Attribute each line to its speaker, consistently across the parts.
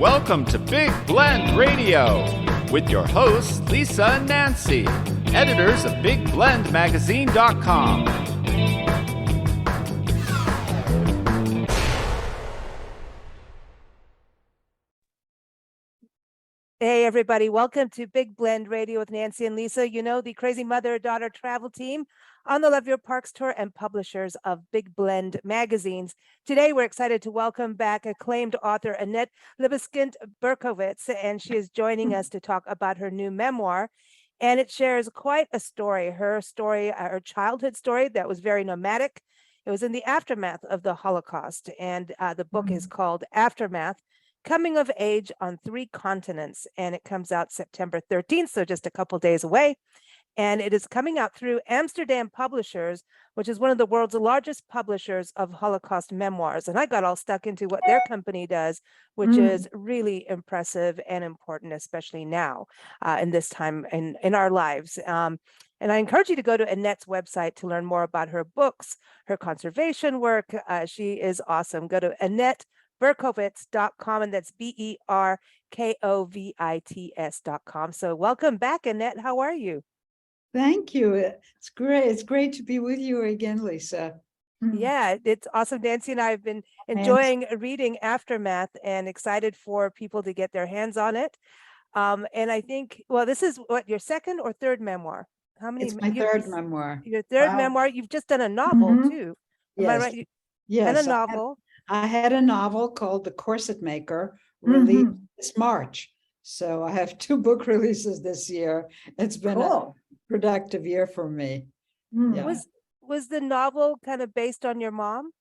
Speaker 1: Welcome to Big Blend Radio with your hosts, Lisa and Nancy, editors of BigBlendMagazine.com.
Speaker 2: Hey, everybody. Welcome to Big Blend Radio with Nancy and Lisa. You know, the crazy mother-daughter travel team on the Love Your Parks Tour and publishers of Big Blend magazines. Today, we're excited to welcome back acclaimed author Annette Libeskind Berkovits, and she is joining us to talk about her new memoir. And it shares quite a story, her childhood story that was very nomadic. It was in the aftermath of the Holocaust, and the book is called Aftermath: Coming of Age on Three Continents, and it comes out September 13th, so just a couple days away. And it is coming out through Amsterdam Publishers, which is one of the world's largest publishers of Holocaust memoirs. And I got all stuck into what their company does, which is really impressive and important, especially now in this time in our lives. And I encourage you to go to Annette's website to learn more about her books, her conservation work. She is awesome. Go to AnnetteBerkovits.com, and that's BERKOVITS.com. So welcome back, Annette. How are you?
Speaker 3: Thank you. It's great. It's great to be with you again, Lisa.
Speaker 2: Yeah, it's awesome. Nancy and I have been enjoying reading Aftermath and excited for people to get their hands on it. And I think, well, this is what, your second or third memoir? How many?
Speaker 3: It's my third memoir.
Speaker 2: Your third memoir. You've just done a novel too. Am I right?
Speaker 3: Yes.
Speaker 2: And a novel.
Speaker 3: I had a novel called The Corset Maker released this March. So I have 2 book releases this year. It's been a productive year for me. Yeah.
Speaker 2: Was the novel kind of based on your mom?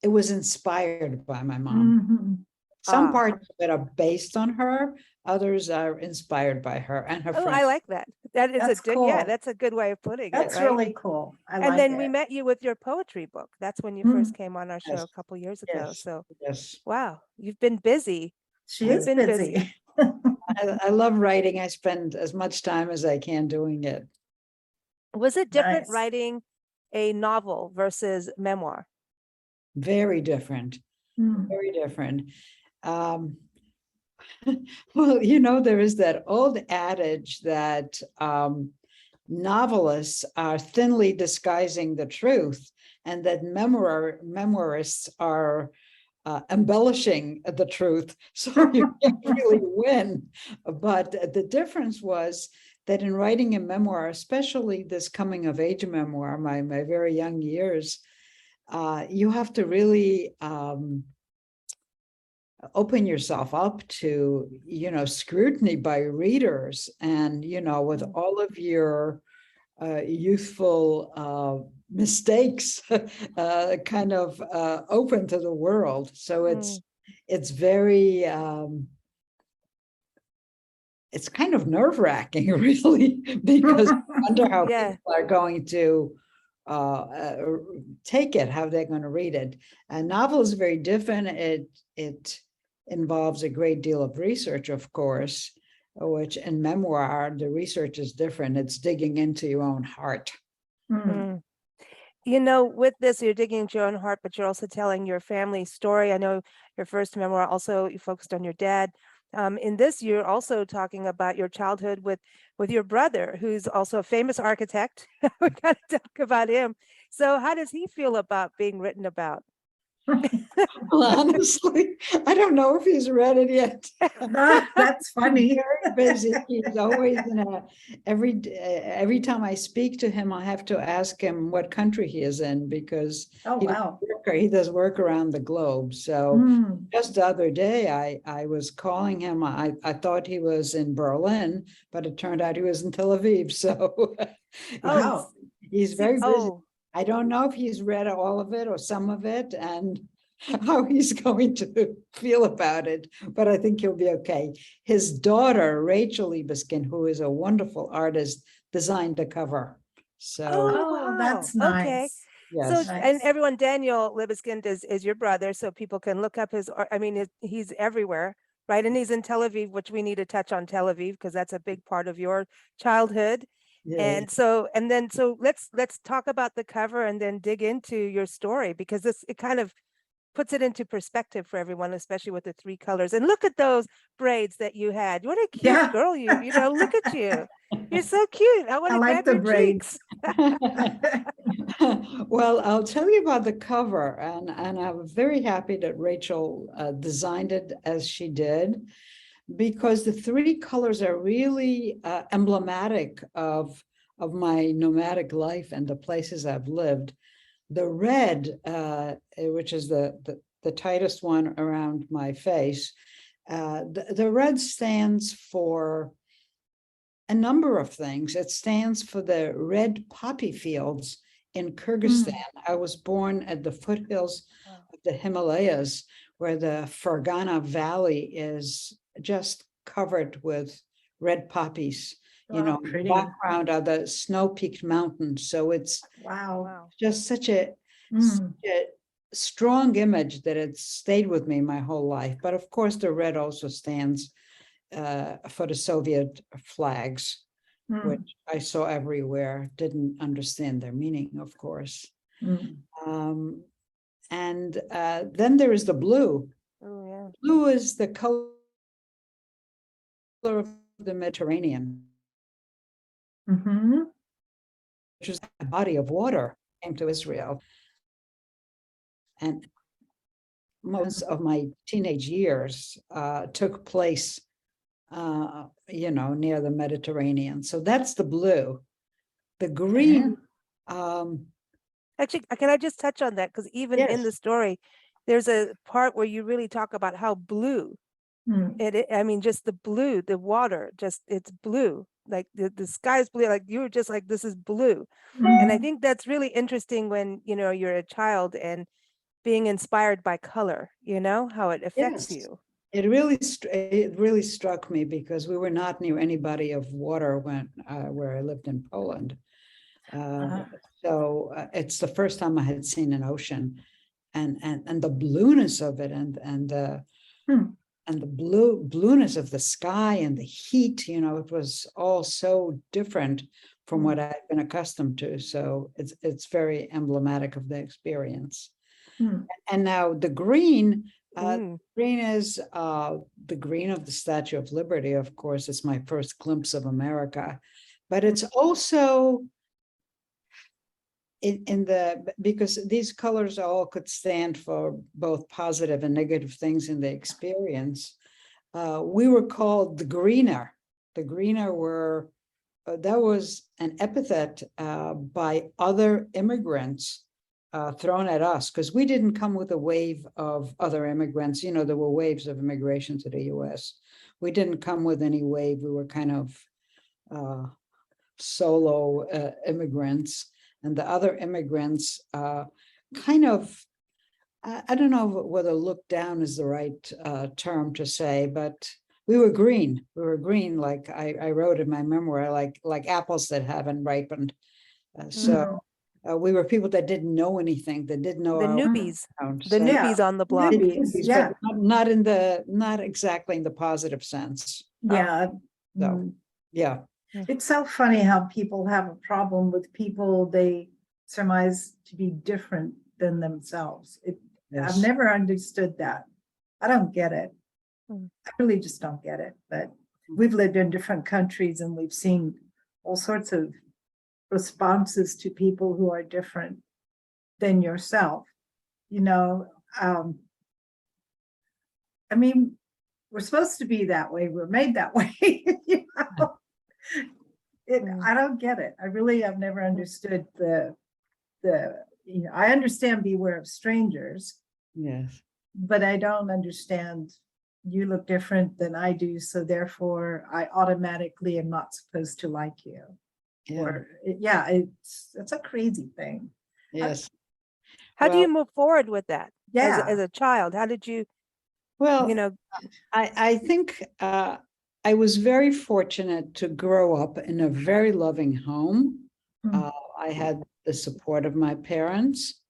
Speaker 3: It was inspired by my mom. Some parts of it are based on her, others are inspired by her and her friends.
Speaker 2: I like that. That's
Speaker 4: cool.
Speaker 2: Yeah, that's a good way of putting
Speaker 4: That's
Speaker 2: it. Right?
Speaker 4: really cool.
Speaker 2: And then we met you with your poetry book. That's when you first came on our show a couple years ago. So wow, you've been busy.
Speaker 4: She is busy.
Speaker 3: I love writing. I spend as much time as I can doing it.
Speaker 2: Was it different writing a novel versus memoir?
Speaker 3: Very different. Very different. Well, there is that old adage that novelists are thinly disguising the truth, and that memoirists are embellishing the truth, so you can't really win. But the difference was that in writing a memoir, especially this coming of age memoir, my very young years, you have to really open yourself up to, scrutiny by readers, and, with all of your youthful mistakes kind of open to the world. So it's very, it's kind of nerve-wracking, really, because I wonder how people are going to take it, how they're going to read it. A novel is very different. It involves a great deal of research, of course, which in memoir, the research is different. It's digging into your own heart.
Speaker 2: With this, you're digging into your own heart, but you're also telling your family story. I know your first memoir also, you focused on your dad. In this, you're also talking about your childhood with your brother, who's also a famous architect. We got to talk about him. So how does he feel about being written about?
Speaker 3: Well, honestly, I don't know if he's read it yet.
Speaker 4: That's funny.
Speaker 3: He's very busy. He's always every time I speak to him, I have to ask him what country he is in, because he does work around the globe. So just the other day, I was calling him. I thought he was in Berlin, but it turned out he was in Tel Aviv. So he's very busy. I don't know if he's read all of it or some of it, and how he's going to feel about it, but I think he'll be okay. His daughter, Rachel Libeskind, who is a wonderful artist, designed the cover. So
Speaker 4: that's nice.
Speaker 2: Okay.
Speaker 3: Yes.
Speaker 2: So and everyone, Daniel Libeskind is your brother, so people can look up his. I mean, he's everywhere, right? And he's in Tel Aviv, which we need to touch on Tel Aviv because that's a big part of your childhood. And so let's talk about the cover and then dig into your story, because it kind of puts it into perspective for everyone, especially with the 3 colors. And look at those braids that you had. What a cute
Speaker 4: Yeah.
Speaker 2: girl you know, look at you. You're so cute. I want to
Speaker 4: like
Speaker 2: grab
Speaker 4: the
Speaker 2: your
Speaker 4: braids.
Speaker 2: cheeks.
Speaker 3: Well, I'll tell you about the cover, and I'm very happy that Rachel designed it as she did, because the 3 colors are really emblematic of my nomadic life and the places I've lived. The red, which is the tightest one around my face, the red stands for a number of things. It stands for the red poppy fields in Kyrgyzstan. I was born at the foothills of the Himalayas, where the Fergana Valley is just covered with red poppies. You know, in the
Speaker 4: pretty.
Speaker 3: background are the snow-peaked mountains. So it's
Speaker 4: Wow.
Speaker 3: just such a strong image that it's stayed with me my whole life. But of course, the red also stands for the Soviet flags, which I saw everywhere, didn't understand their meaning, of course. And then there is the blue.
Speaker 2: Oh, yeah.
Speaker 3: Blue is the color of the Mediterranean, which is a body of water, came to Israel. And most of my teenage years took place, you know, near the Mediterranean. So that's the blue. The green.
Speaker 2: Actually, can I just touch on that? Because even in the story, there's a part where you really talk about how blue I mean, just the blue, the water, just it's blue. Like the sky is blue. Like you were just like, this is blue. And I think that's really interesting when, you know, you're a child and being inspired by color, you know, how it affects you.
Speaker 3: It really struck me, because we were not near any body of water when where I lived in Poland. So it's the first time I had seen an ocean, and the blueness of it, and the blueness of the sky and the heat. You know, it was all so different from what I had been accustomed to. So it's very emblematic of the experience. And now the green. Green is the green of the Statue of Liberty, of course. It's my first glimpse of America, but it's also because these colors all could stand for both positive and negative things in the experience. We were called the greener. The greener were, that was an epithet by other immigrants thrown at us, because we didn't come with a wave of other immigrants. You know, there were waves of immigration to the US. We didn't come with any wave. We were kind of solo immigrants. And the other immigrants kind of, I don't know whether look down is the right term to say, but we were green. We were green, like I wrote in my memoir, like apples that haven't ripened. We were people that didn't know anything, that didn't know
Speaker 2: The
Speaker 3: our
Speaker 2: newbies,
Speaker 3: background.
Speaker 2: the newbies on the block.
Speaker 4: Yeah.
Speaker 3: But not exactly in the positive sense.
Speaker 4: Yeah.
Speaker 3: So, yeah.
Speaker 4: It's so funny how people have a problem with people they surmise to be different than themselves. I've never understood that. I don't get it. I really just don't get it. But we've lived in different countries and we've seen all sorts of responses to people who are different than yourself. You know, I mean, we're supposed to be that way. We're made that way. You know? I don't get it. I really have never understood the you know, I understand beware of strangers.
Speaker 3: Yes.
Speaker 4: But I don't understand you look different than I do, so therefore I automatically am not supposed to like you.
Speaker 3: Yeah.
Speaker 4: Or it's a crazy thing.
Speaker 3: Yes.
Speaker 2: How do you move forward with that?
Speaker 4: Yeah.
Speaker 2: As a child, how did you,
Speaker 3: Well,
Speaker 2: you know,
Speaker 3: I think I was very fortunate to grow up in a very loving home. I had the support of my parents.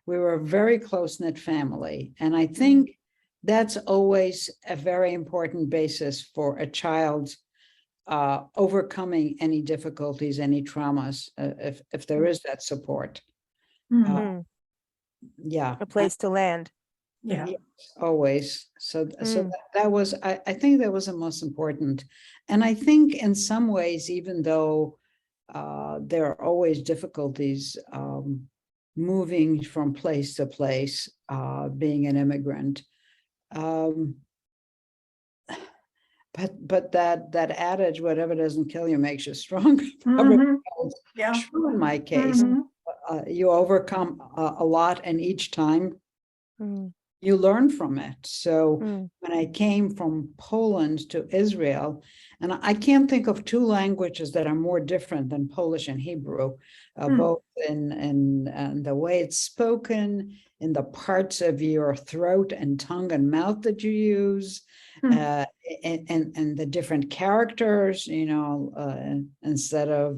Speaker 3: We were a very close-knit family. And I think that's always a very important basis for a child overcoming any difficulties, any traumas, if there is that support. Yeah.
Speaker 2: a place to land.
Speaker 4: Yeah.
Speaker 3: Yes, always. So
Speaker 2: Mm.
Speaker 3: that was, I think that was the most important. And I think in some ways, even though there are always difficulties moving from place to place, being an immigrant. But that adage, whatever doesn't kill you makes you stronger, probably was
Speaker 4: Yeah.
Speaker 3: true in my case.
Speaker 4: Mhm.
Speaker 3: You overcome a lot, and each time
Speaker 2: Mm.
Speaker 3: you learn from it. So
Speaker 2: Mm.
Speaker 3: when I came from Poland to Israel, and I can't think of two languages that are more different than Polish and Hebrew, both in the way it's spoken, in the parts of your throat and tongue and mouth that you use, and the different characters, you know, instead of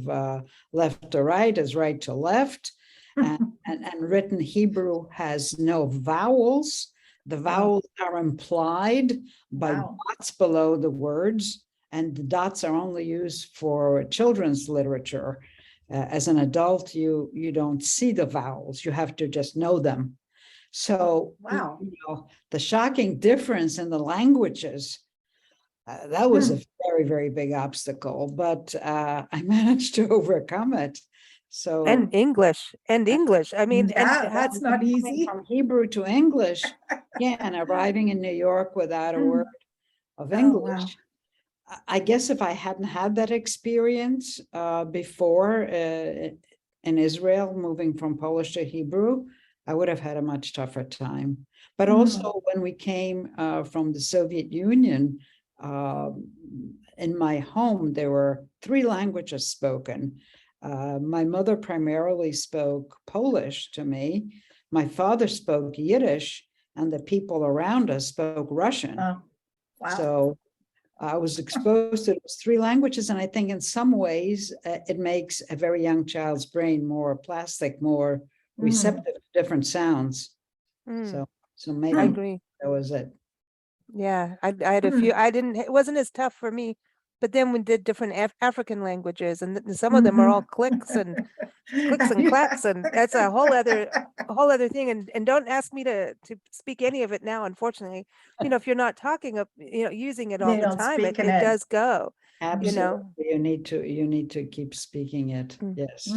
Speaker 3: left to right is right to left. And written Hebrew has no vowels. The vowels are implied by dots below the words, and the dots are only used for children's literature. As an adult, you don't see the vowels. You have to just know them. So, you know, the shocking difference in the languages, that was a very, very big obstacle, but I managed to overcome it. So
Speaker 2: And English. I mean,
Speaker 4: Yeah, that's not easy.
Speaker 3: from Hebrew to English, yeah, and arriving in New York without a word of English. I guess if I hadn't had that experience before in Israel, moving from Polish to Hebrew, I would have had a much tougher time. But also when we came from the Soviet Union, in my home, there were 3 languages spoken. My mother primarily spoke Polish to me. My father spoke Yiddish, and the people around us spoke Russian. So I was exposed to those 3 languages, and I think in some ways it makes a very young child's brain more plastic, more receptive to different sounds. So maybe
Speaker 2: I agree.
Speaker 3: that was it.
Speaker 2: Yeah, I had a few. I didn't. It wasn't as tough for me. But then we did different African languages, and some of them are all clicks and clacks, and that's a whole other thing. And don't ask me to speak any of it now. Unfortunately, you know, if you're not talking up, you know, using it all
Speaker 4: They
Speaker 2: the
Speaker 4: don't
Speaker 2: time,
Speaker 4: speak
Speaker 2: it
Speaker 4: in it.
Speaker 2: does go.
Speaker 3: Absolutely.
Speaker 2: You know,
Speaker 3: You need to keep speaking it. Yes.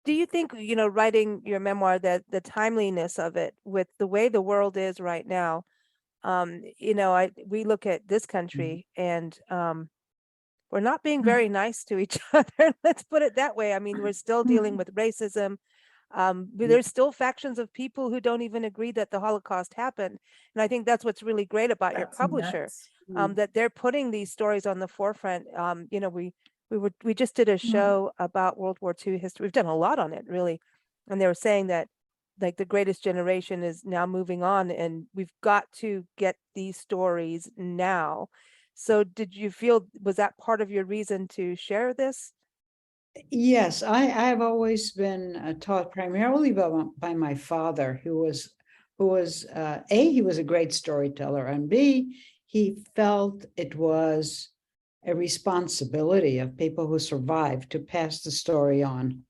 Speaker 2: do you think, you know, writing your memoir, that the timeliness of it with the way the world is right now, you know, we look at this country and we're not being very nice to each other. Let's put it that way. I mean, we're still dealing with racism. There's still factions of people who don't even agree that the Holocaust happened. And I think that's what's really great about your publisher, that they're putting these stories on the forefront. You know, we just did a show about World War II history. We've done a lot on it, really. And they were saying that like the greatest generation is now moving on, and we've got to get these stories now. So did you feel, was that part of your reason to share this?
Speaker 3: Yes, I have always been taught primarily by my father, who was A, he was a great storyteller, and B, he felt it was a responsibility of people who survived to pass the story on.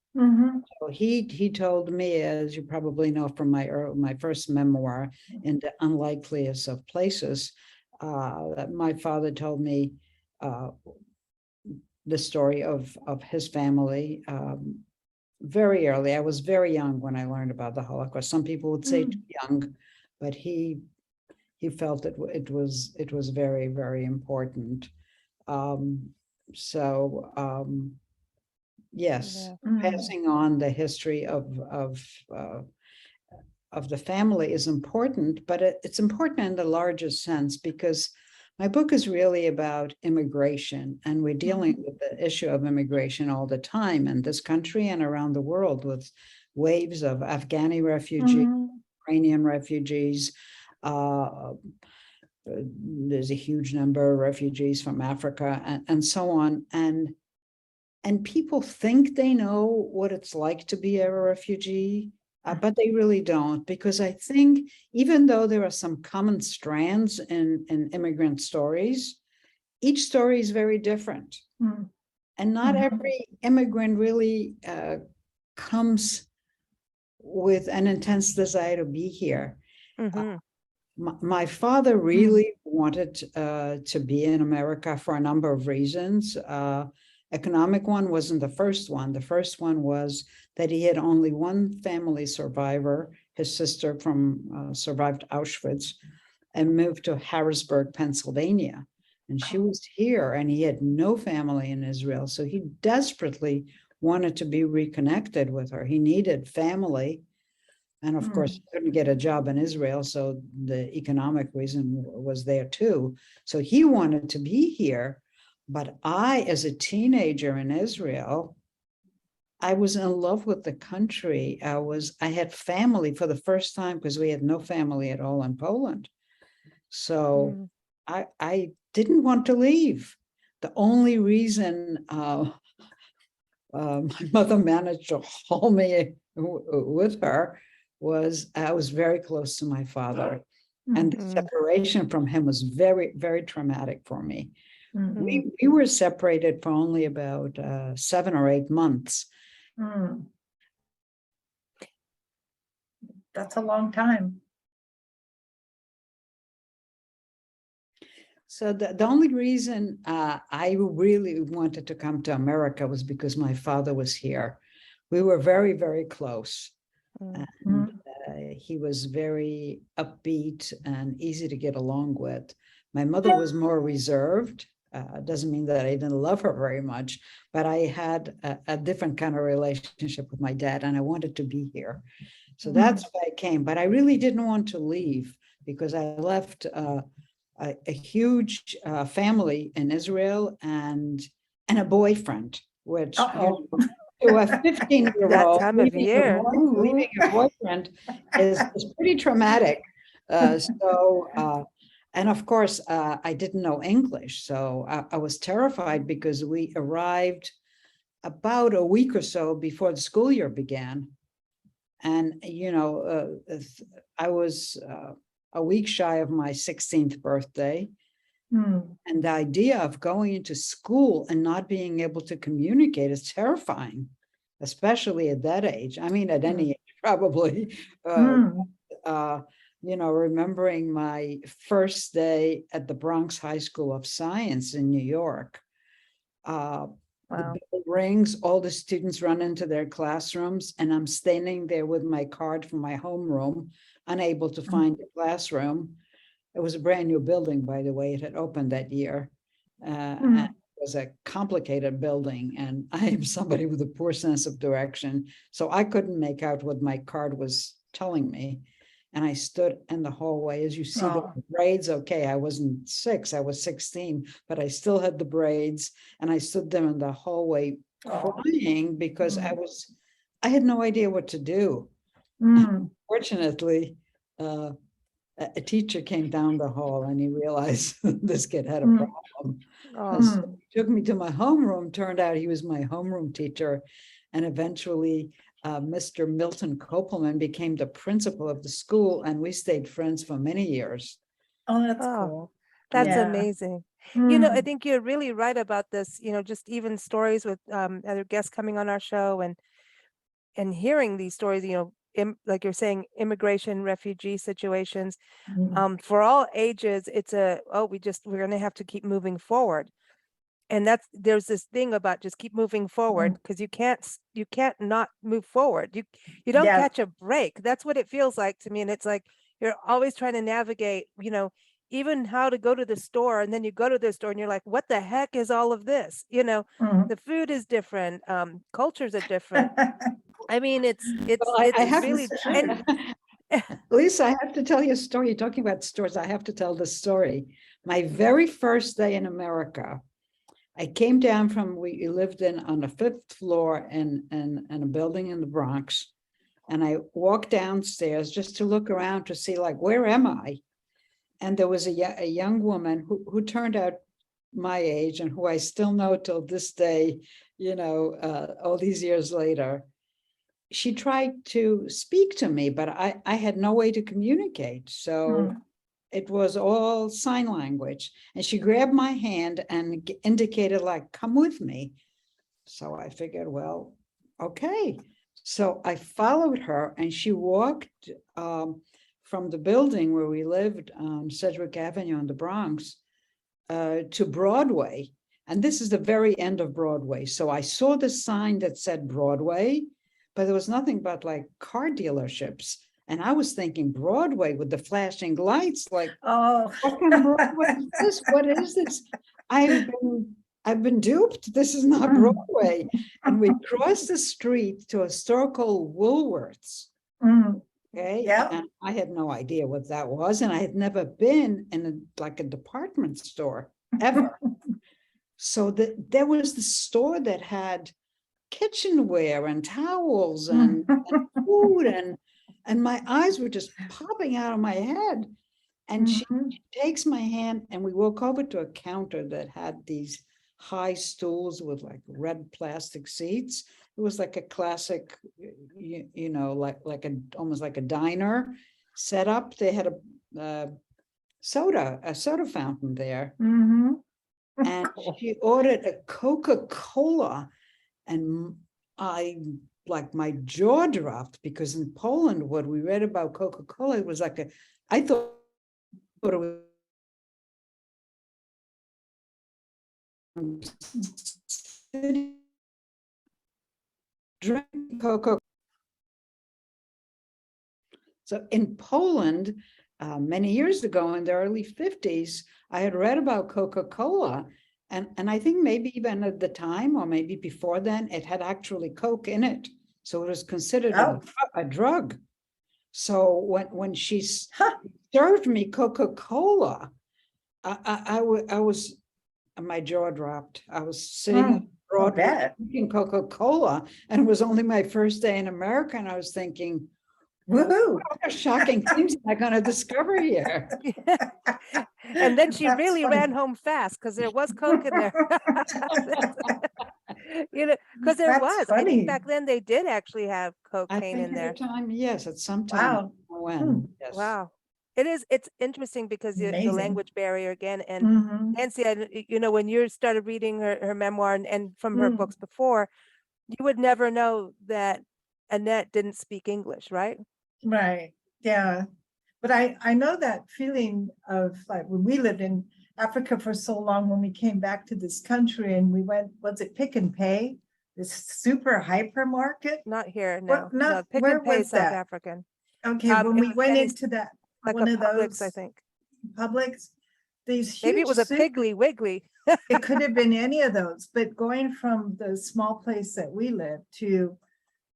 Speaker 3: So he told me, as you probably know from my first memoir, In the Unlikeliest of Places, my father told me the story of his family very early. I was very young when I learned about the Holocaust. Some people would say too young, but he felt that it was very, very important. Yes, passing on the history of the family is important, but it's important in the largest sense, because my book is really about immigration, and we're dealing with the issue of immigration all the time in this country and around the world, with waves of Afghani refugees, Ukrainian refugees. There's a huge number of refugees from Africa and so on. And people think they know what it's like to be a refugee, but they really don't, because I think even though there are some common strands in immigrant stories, each story is very different. And not every immigrant really comes with an intense desire to be here. My father really wanted to be in America for a number of reasons. Economic one wasn't the first one. The first one was that he had only one family survivor, his sister from survived Auschwitz, and moved to Harrisburg, Pennsylvania. And she was here, and he had no family in Israel. So he desperately wanted to be reconnected with her. He needed family. And of course, he couldn't get a job in Israel. So the economic reason was there too. So he wanted to be here. But I, as a teenager in Israel, I was in love with the country. I had family for the first time because we had no family at all in Poland. So I didn't want to leave. The only reason my mother managed to haul me with her was I was very close to my father. And the separation from him was very, very traumatic for me. We were separated for only about 7 or 8 months.
Speaker 4: That's a long time.
Speaker 3: So the only reason I really wanted to come to America was because my father was here. We were very, very close. And he was very upbeat and easy to get along with. My mother was more reserved. Doesn't mean that I didn't love her very much, but I had a different kind of relationship with my dad, and I wanted to be here. So that's why I came. But I really didn't want to leave because I left a huge family in Israel and a boyfriend, which to a 15-year-old
Speaker 2: that time of year,
Speaker 3: leaving a boyfriend is pretty traumatic. And of course, I didn't know English, so I was terrified because we arrived about a week or so before the school year began. And, I was a week shy of my 16th birthday. And the idea of going into school and not being able to communicate is terrifying, especially at that age. I mean, at any age, probably. Remembering my first day at the Bronx High School of Science in New York. The bell rings, all the students run into their classrooms, and I'm standing there with my card from my homeroom, unable to find a classroom. It was a brand new building, by the way. It had opened that year. And it was a complicated building, and I am somebody with a poor sense of direction. So I couldn't make out what my card was telling me. And I stood in the hallway. As you see, the braids, okay, I wasn't 6, I was 16, but I still had the braids. And I stood there in the hallway crying because I had no idea what to do. Fortunately, a teacher came down the hall and he realized this kid had a problem. So he took me to my homeroom. Turned out he was my homeroom teacher. And eventually, Mr. Milton Kopelman became the principal of the school, and we stayed friends for many years.
Speaker 4: Oh, that's cool.
Speaker 2: That's amazing. I think you're really right about this, just even stories with other guests coming on our show and hearing these stories, like you're saying, immigration, refugee situations, for all ages, it's we're going to have to keep moving forward. And there's this thing about just keep moving forward, because you can't not move forward. You don't catch a break. That's what it feels like to me. And it's like, you're always trying to navigate, even how to go to the store, and then you go to the store and you're like, what the heck is all of this? The food is different. Cultures are different. I mean, it's really true.
Speaker 3: Lisa, I have to tell you a story. You're talking about stores. I have to tell this story. My very first day in America, I came down we lived on the 5th floor in a building in the Bronx. And I walked downstairs just to look around to see, like, where am I? And there was a young woman who turned out my age and who I still know till this day, all these years later. She tried to speak to me, but I had no way to communicate. So it was all sign language. And she grabbed my hand and indicated, like, come with me. So I figured, well, okay. So I followed her, and she walked from the building where we lived on Sedgwick Avenue in the Bronx to Broadway. And this is the very end of Broadway. So I saw the sign that said Broadway, but there was nothing but like car dealerships. And I was thinking Broadway with the flashing lights, like,
Speaker 4: Oh.
Speaker 3: what kind of Broadway is this? What is this? I've been duped. This is not Broadway. And we crossed the street to a store called Woolworths.
Speaker 4: Mm.
Speaker 3: Okay.
Speaker 4: Yep.
Speaker 3: And I had no idea what that was. And I had never been in a department store ever. So there was the store that had kitchenware and towels and food, and my eyes were just popping out of my head. And she takes my hand and we walk over to a counter that had these high stools with like red plastic seats. It was like a classic, you know, like almost like a diner setup. They had a soda fountain there. And she ordered a Coca-Cola, and my jaw dropped, because in Poland, what we read about Coca-Cola, it was like I thought it was drink Coca. So in Poland, many years ago in the early 50s, I had read about Coca-Cola, and I think maybe even at the time, or maybe before then, it had actually Coke in it. So it was considered a drug. So when she served me Coca-Cola, I was, my jaw dropped. I was sitting Broadway drinking Coca-Cola, and it was only my first day in America, and I was thinking, woohoo, what shocking things am I going to discover here?
Speaker 2: And then she really ran home fast, because there was Coke in there. You know, because there was. I think back then they did actually have cocaine in there.
Speaker 3: At the time, yes, at some time. When? Yes.
Speaker 2: Wow. It's interesting because the language barrier again. And Nancy, you know, when you started reading her memoir and from her books before, you would never know that Annette didn't speak English, right?
Speaker 4: Right. Yeah. But I know that feeling of like when we lived in Africa for so long, when we came back to this country and we went, was it Pick and Pay? This super hypermarket?
Speaker 2: Not here, no.
Speaker 4: No,
Speaker 2: Pick and Pay is South African.
Speaker 4: Okay, when we went into that,
Speaker 2: like
Speaker 4: one of
Speaker 2: Publix,
Speaker 4: those,
Speaker 2: I think.
Speaker 4: Publix, these huge,
Speaker 2: maybe it was a Piggly Wiggly.
Speaker 4: it could have been any of those, but going from the small place that we lived to,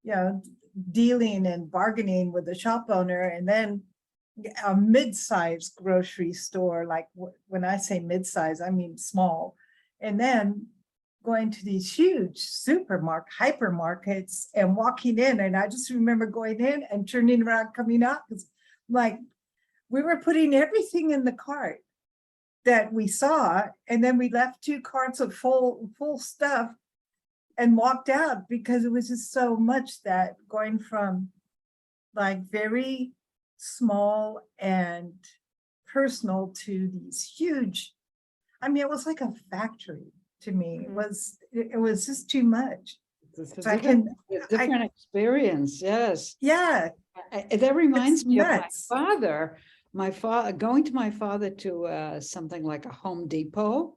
Speaker 4: you know, dealing and bargaining with the shop owner, and then a mid-sized grocery store, like when I say mid-size, I mean small, and then going to these huge hypermarkets and walking in. And I just remember going in and turning around, coming out, because like we were putting everything in the cart that we saw, and then we left 2 carts of full stuff and walked out, because it was just so much that going from like very small and personal to these huge, I mean, it was like a factory to me. It was just too much.
Speaker 3: It's a different experience. Yes.
Speaker 4: Yeah.
Speaker 3: That reminds me of my father going to my father to something like a Home Depot,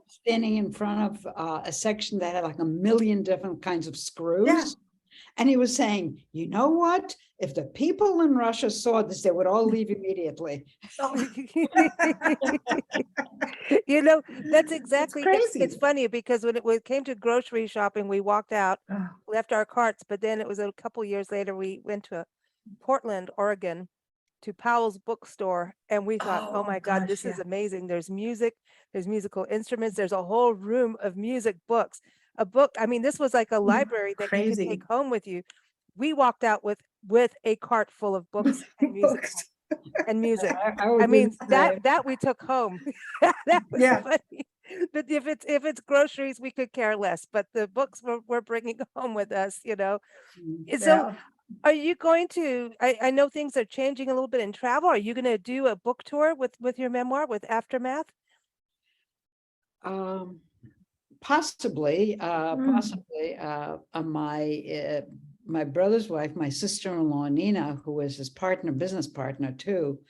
Speaker 3: standing in front of a section that had like a million different kinds of screws. Yeah. And he was saying, you know what? If the people in Russia saw this, they would all leave immediately.
Speaker 2: You know, that's exactly, it's funny, because when it came to grocery shopping, we walked out, left our carts, but then it was a couple years later, we went to Portland, Oregon, to Powell's bookstore, and we thought, oh my God, this is amazing. There's music, there's musical instruments, there's a whole room of music books. A book, I mean, this was like a library that you could take home with you. We walked out with a cart full of books and music. And music. I mean, that we took home. That was funny. But if it's groceries, we could care less. But the books we're bringing home with us, you know. So, are you going to? I know things are changing a little bit in travel. Are you going to do a book tour with your memoir, with Aftermath?
Speaker 3: Possibly. my brother's wife, my sister-in-law, Nina, who is his partner, business partner too,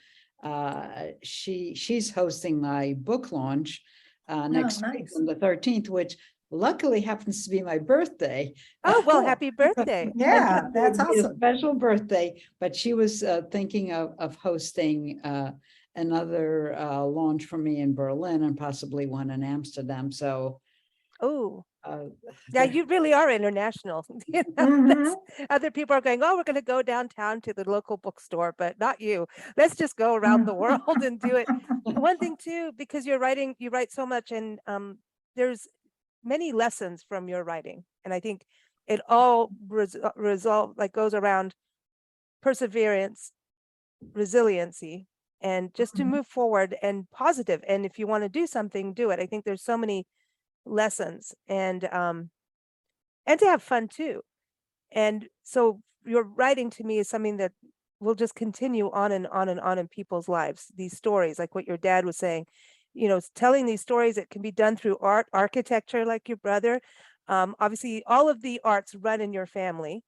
Speaker 3: she's hosting my book launch next week
Speaker 4: nice.
Speaker 3: on the 13th, which luckily happens to be my birthday.
Speaker 2: Oh, well,
Speaker 4: cool.
Speaker 2: happy birthday.
Speaker 4: Yeah, that's
Speaker 3: It would be a
Speaker 4: awesome.
Speaker 3: special birthday, but she was thinking of hosting another launch for me in Berlin and possibly one in Amsterdam. So
Speaker 2: Oh,
Speaker 3: uh,
Speaker 2: yeah,
Speaker 3: there-
Speaker 2: you really are international. You know,
Speaker 4: Mhm.
Speaker 2: other people are going, oh, we're going to go downtown to the local bookstore, but not you. Let's just go around the world and do it. One thing too, because you're writing, you write so much, and there's many lessons from your writing, and I think it all resolve like goes around perseverance, resiliency, and just to
Speaker 4: Mhm.
Speaker 2: move forward and positive. And if you want to do something, do it. I think there's so many lessons, and to have fun too. And so your writing to me is something that will just continue on and on and on in people's lives. These stories, like what your dad was saying, you know, telling these stories, it can be done through art, architecture, like your brother. Obviously, all of the arts run in your family,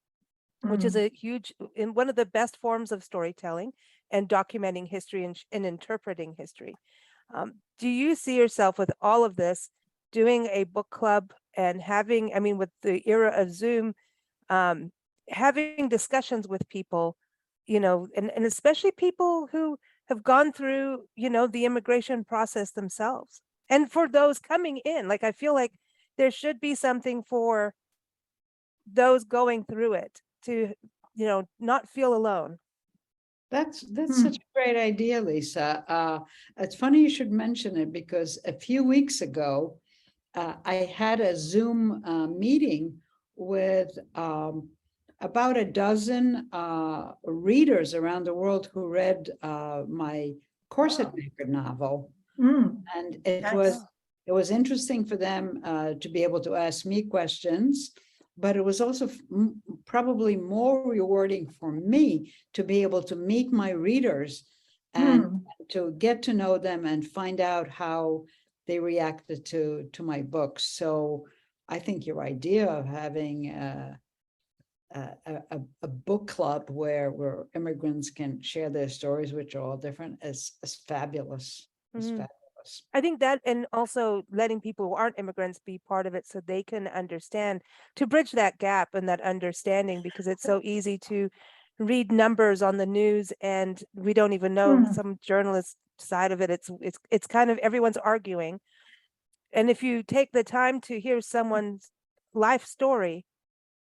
Speaker 2: which is
Speaker 4: Mm.
Speaker 2: a huge, in one of the best forms of storytelling and documenting history and interpreting history. Do you see yourself with all of this doing a book club and having, I mean, with the era of Zoom, having discussions with people, you know, and especially people who have gone through, you know, the immigration process themselves. And for those coming in, like, I feel like there should be something for those going through it to, you know, not feel alone.
Speaker 3: That's
Speaker 4: Hmm.
Speaker 3: such a great idea, Lisa. It's funny you should mention it because a few weeks ago, I had a Zoom meeting with about a dozen readers around the world who read my corset
Speaker 4: Wow.
Speaker 3: maker novel,
Speaker 4: Mm.
Speaker 3: and it
Speaker 4: Nice.
Speaker 3: was interesting for them to be able to ask me questions, but it was also probably more rewarding for me to be able to meet my readers and
Speaker 4: Mm.
Speaker 3: to get to know them and find out how they reacted to my books. So I think your idea of having a book club where immigrants can share their stories, which are all different, is fabulous. Is
Speaker 2: Mhm.
Speaker 3: fabulous.
Speaker 2: I think that, and also letting people who aren't immigrants be part of it so they can understand, to bridge that gap and that understanding, because it's so easy to read numbers on the news and we don't even know
Speaker 4: Mm.
Speaker 2: some journalist side of it. It's kind of everyone's arguing. And if you take the time to hear someone's life story,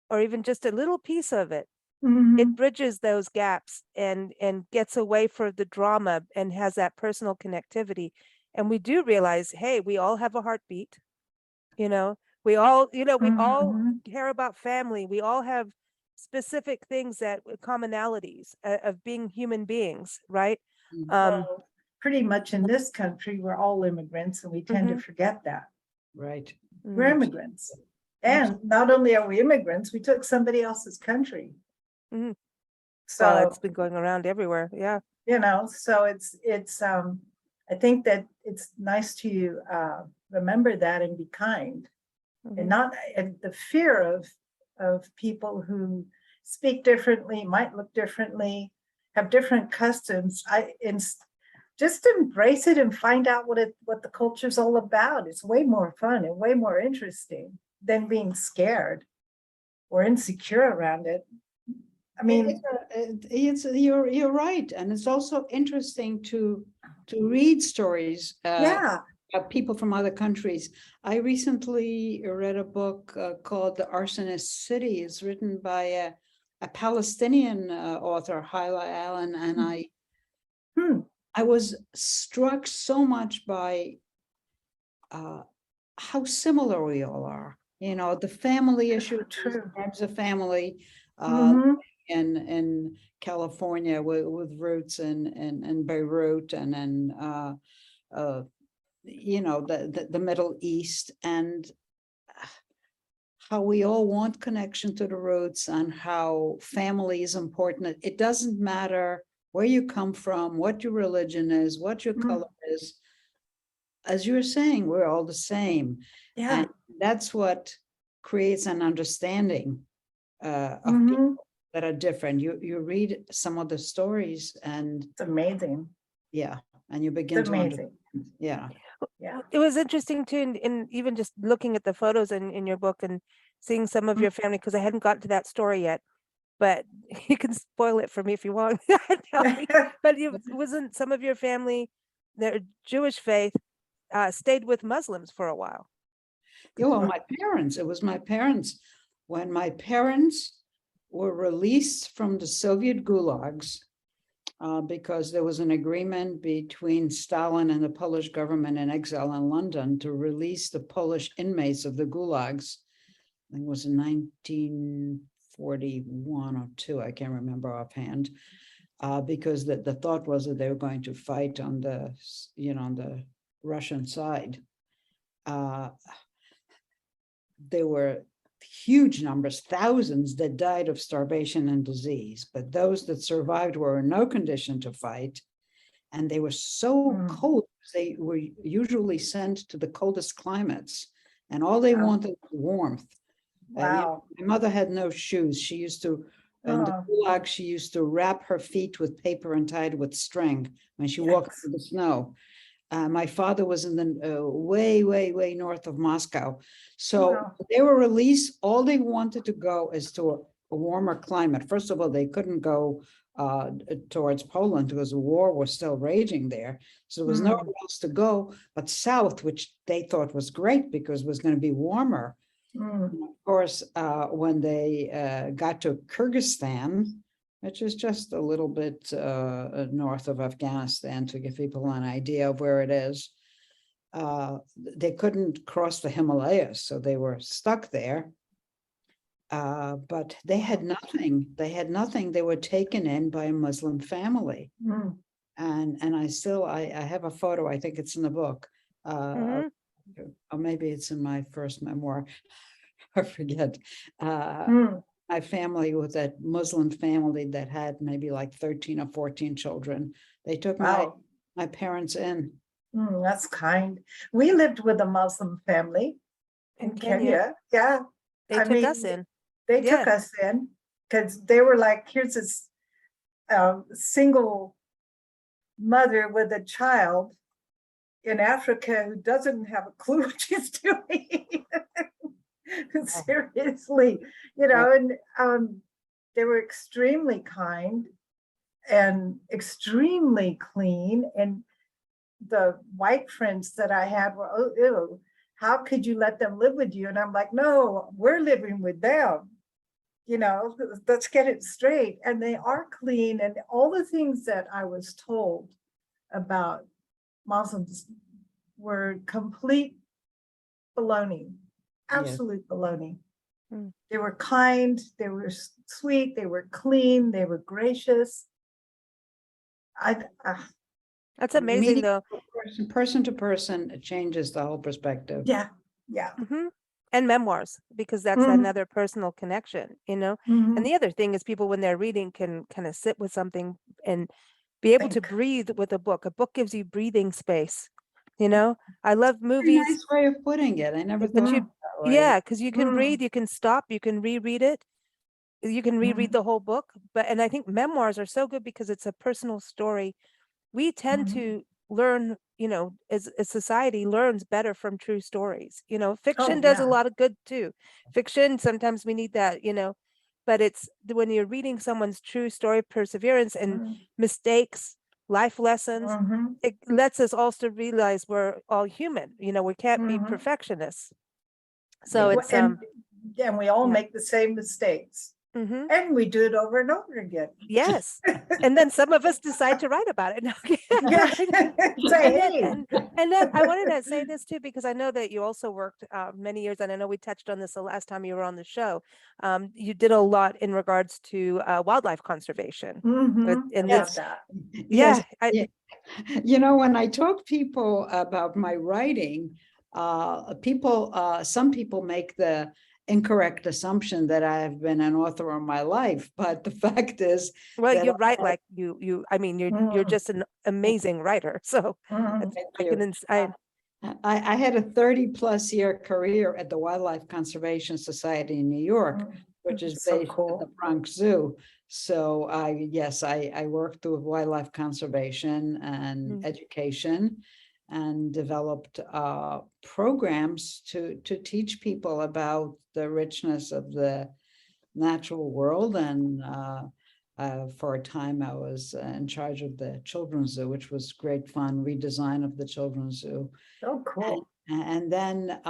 Speaker 2: or even just a little piece of it, it
Speaker 4: Mhm.
Speaker 2: bridges those gaps and gets away from the drama and has that personal connectivity. And we do realize, hey, we all have a heartbeat, you know, we all, you know, we all
Speaker 4: Mhm.
Speaker 2: care about family. We all have specific things that commonalities of being human beings, right?
Speaker 3: Mm.
Speaker 4: Well, pretty much in this country, we're all immigrants and we tend to
Speaker 2: Mhm.
Speaker 4: forget that.
Speaker 3: Right.
Speaker 4: We're
Speaker 2: Mm,
Speaker 4: immigrants. And not only are we immigrants, we took somebody else's country.
Speaker 2: mhm. Well,
Speaker 4: So,
Speaker 2: it's been going around everywhere. Yeah.
Speaker 4: you know, so it's I think that it's nice to remember that and be kind and
Speaker 2: Mhm.
Speaker 4: not, and the fear of people who speak differently, might look differently, have different customs. Just embrace it and find out what the culture's all about. It's way more fun and way more interesting than being scared or insecure around it. I mean,
Speaker 3: You're right, and it's also interesting to read stories
Speaker 4: yeah.
Speaker 3: of people from other countries. I recently read a book called The Arsonist City. It's written by a Palestinian author, Hyla Allen, and
Speaker 4: Hmm.
Speaker 3: I was struck so much by how similar we all are. You know, the family issues,
Speaker 4: True.
Speaker 3: a family,
Speaker 4: Mhm.
Speaker 3: in California with roots in Beirut and in you know, the Middle East, and how we all want connection to the roots and how family is important. It doesn't matter where you come from, what your religion is, what your color is. As you were saying, we're all the same.
Speaker 4: Yeah.
Speaker 3: And that's what creates an understanding of people that are different. You read some of the stories and
Speaker 4: It's amazing.
Speaker 3: and you begin
Speaker 4: It's
Speaker 3: to
Speaker 4: amazing.
Speaker 3: understand. Yeah.
Speaker 4: Yeah.
Speaker 2: It was interesting too, in even just looking at the photos in your book and seeing some of your family, because I hadn't gotten to that story yet, but you can spoil it for me if you want. Tell me. But wasn't some of your family, their Jewish faith, stayed with Muslims for a while?
Speaker 3: Yeah, well, it was my parents. When my parents were released from the Soviet gulags, because there was an agreement between Stalin and the Polish government in exile in London to release the Polish inmates of the gulags. I think it was in 1941 or 2, I can't remember offhand, because the thought was that they were going to fight on the, on the Russian side. There were huge numbers, thousands that died of starvation and disease, but those that survived were in no condition to fight. And they were so cold, they were usually sent to the coldest climates, and all they wanted was warmth.
Speaker 4: Wow.
Speaker 3: My mother had no shoes. She used to, in the gulag, she used to wrap her feet with paper and tie it with string when she walked through the snow. My father was in the way north of Moscow. So they were released. All they wanted to go is to a warmer climate. First of all, they couldn't go towards Poland because the war was still raging there. So there was nowhere else to go but south, which they thought was great because it was going to be warmer. Of course, when they got to Kyrgyzstan, which is just a little bit north of Afghanistan, to give people an idea of where it is, they couldn't cross the Himalayas, so they were stuck there. But they had nothing. They had nothing. They were taken in by a Muslim family. And I have a photo, I think it's in the book, or maybe it's in my first memoir, I forget. My family was that Muslim family that had maybe like 13 or 14 children. They took my parents in.
Speaker 4: That's kind. We lived with a Muslim family in Kenya. Yeah.
Speaker 2: They took us in.
Speaker 4: They took us in because they were like, here's this single mother with a child in Africa who doesn't have a clue what she's doing. Seriously, and they were extremely kind and extremely clean. And the white friends that I had were, oh, ew, how could you let them live with you? And I'm like, no, we're living with them. Let's get it straight. And they are clean. And all the things that I was told about Muslims were complete baloney. Absolute baloney. They were kind, they were sweet, they were clean, they were gracious.
Speaker 2: That's amazing, though.
Speaker 3: Person to person, it changes the whole perspective.
Speaker 4: Yeah.
Speaker 2: And memoirs, because that's another personal connection, And the other thing is, people, when they're reading, can kind of sit with something and be able to breathe with a book. A book gives you breathing space. I love movies.
Speaker 3: Nice way of putting it. I never thought that way.
Speaker 2: Yeah, because you can breathe, you can stop, you can reread it, you can reread the whole book. And I think memoirs are so good because it's a personal story. We tend to learn, as a society, learns better from true stories. Fiction does a lot of good too. Fiction, sometimes we need that, but it's when you're reading someone's true story, perseverance and mistakes, life lessons, it lets us also realize we're all human. We can't be perfectionists. So it's
Speaker 4: and we all make the same mistakes. And we do it over and over again.
Speaker 2: Yes. And then some of us decide to write about it. And then I wanted to say this too, because I know that you also worked many years, and I know we touched on this the last time you were on the show. You did a lot in regards to wildlife conservation.
Speaker 3: When I talk people about my writing, some people make the incorrect assumption that I have been an author all my life, but the fact is,
Speaker 2: well, you're right. Like you're just an amazing writer. So
Speaker 3: I had a 30+ year career at the Wildlife Conservation Society in New York, which is
Speaker 4: So
Speaker 3: based at
Speaker 4: cool.
Speaker 3: the Bronx Zoo. So I worked with wildlife conservation and education and developed programs to teach people about the richness of the natural world. And for a time, I was in charge of the children's zoo, which was great fun, redesign of the children's zoo.
Speaker 4: So cool.
Speaker 3: And then,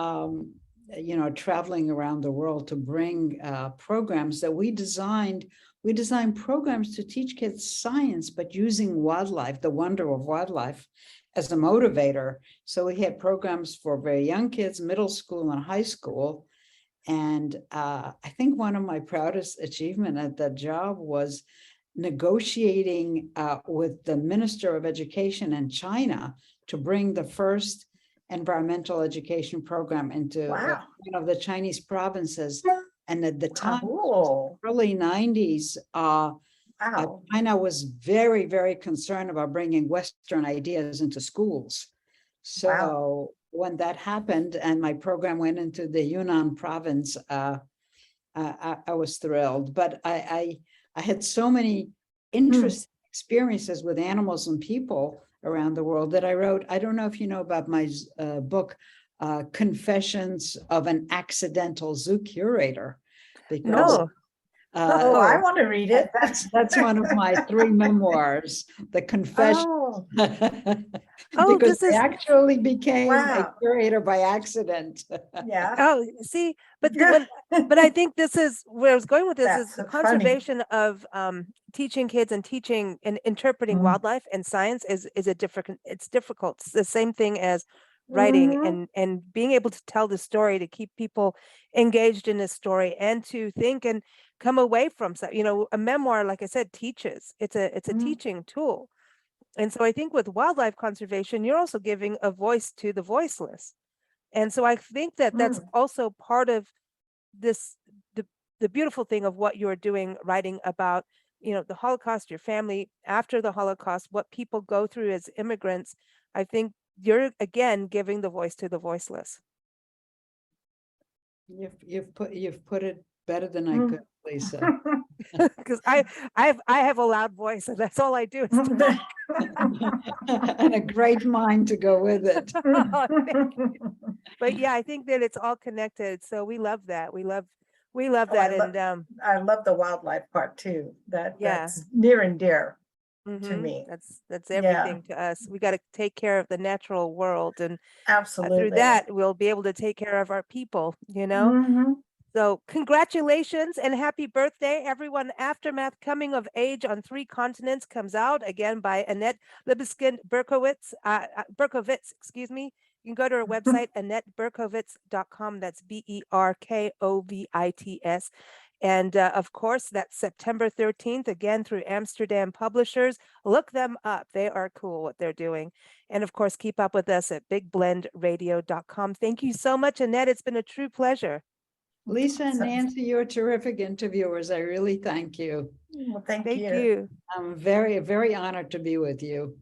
Speaker 3: traveling around the world to bring programs that we designed. We designed programs to teach kids science, but using wildlife, the wonder of wildlife, as a motivator. So we had programs for very young kids, middle school and high school. And I think one of my proudest achievements at that job was negotiating with the Minister of Education in China to bring the first environmental education program into
Speaker 4: Wow.
Speaker 3: one of the Chinese provinces. And at the time,
Speaker 4: Cool.
Speaker 3: early 90s,
Speaker 4: Wow.
Speaker 3: China was very, very concerned about bringing Western ideas into schools. So
Speaker 4: Wow.
Speaker 3: when that happened and my program went into the Yunnan province, I was thrilled. But I had so many interesting experiences with animals and people around the world that I wrote. I don't know if you know about my book, Confessions of an Accidental Zoo Curator. Because
Speaker 2: No.
Speaker 4: Oh, I want to read it.
Speaker 3: that's one of my 3 memoirs, the confession.
Speaker 4: Oh,
Speaker 3: Because
Speaker 2: this is
Speaker 3: I actually became a
Speaker 4: wow.
Speaker 3: curator by accident.
Speaker 4: Yeah.
Speaker 2: Oh, see, but
Speaker 4: Yeah.
Speaker 2: but I think this is where I was going with this is
Speaker 4: That's
Speaker 2: the
Speaker 4: so funny.
Speaker 2: conservation of teaching kids and teaching and interpreting wildlife and science is a different, it's difficult. It's the same thing as writing
Speaker 4: Mhm.
Speaker 2: and being able to tell the story, to keep people engaged in the story and to think and come away from a memoir, like I said, teaches. It's a
Speaker 4: Mhm.
Speaker 2: teaching tool. And so I think with wildlife conservation, you're also giving a voice to the voiceless. And so I think that that's also part of this, the beautiful thing of what you're doing, writing about, the Holocaust, your family after the Holocaust, what people go through as immigrants. I think you're again giving the voice to the voiceless.
Speaker 3: You've put it better than I could, Lisa.
Speaker 2: Because I have a loud voice, and that's all I do is talk.
Speaker 3: And a great mind to go with it.
Speaker 2: But yeah, I think that it's all connected. So we love that. We love
Speaker 4: Oh,
Speaker 2: that.
Speaker 4: I love the wildlife part too.
Speaker 2: Yeah.
Speaker 4: That's near and dear to me.
Speaker 2: That's
Speaker 4: Yeah.
Speaker 2: everything to us. We got to take care of the natural world, and through
Speaker 4: Absolutely.
Speaker 2: that, we'll be able to take care of our people.
Speaker 4: Mhm.
Speaker 2: So congratulations and happy birthday, everyone. Aftermath: Coming of Age on 3 Continents comes out again by Annette Libeskind Berkovits, excuse me. You can go to her website, AnnetteBerkovits.com. That's Berkovits. And of course, that's September 13th, again through Amsterdam Publishers. Look them up. They are cool what they're doing. And of course, keep up with us at bigblendradio.com. Thank you so much, Annette. It's been a true pleasure.
Speaker 3: Lisa and
Speaker 4: So-
Speaker 3: Nancy, you're terrific interviewers. I really thank you.
Speaker 4: Well, thank
Speaker 2: Thank
Speaker 4: you.
Speaker 2: you.
Speaker 3: I'm very, very honored to be with you.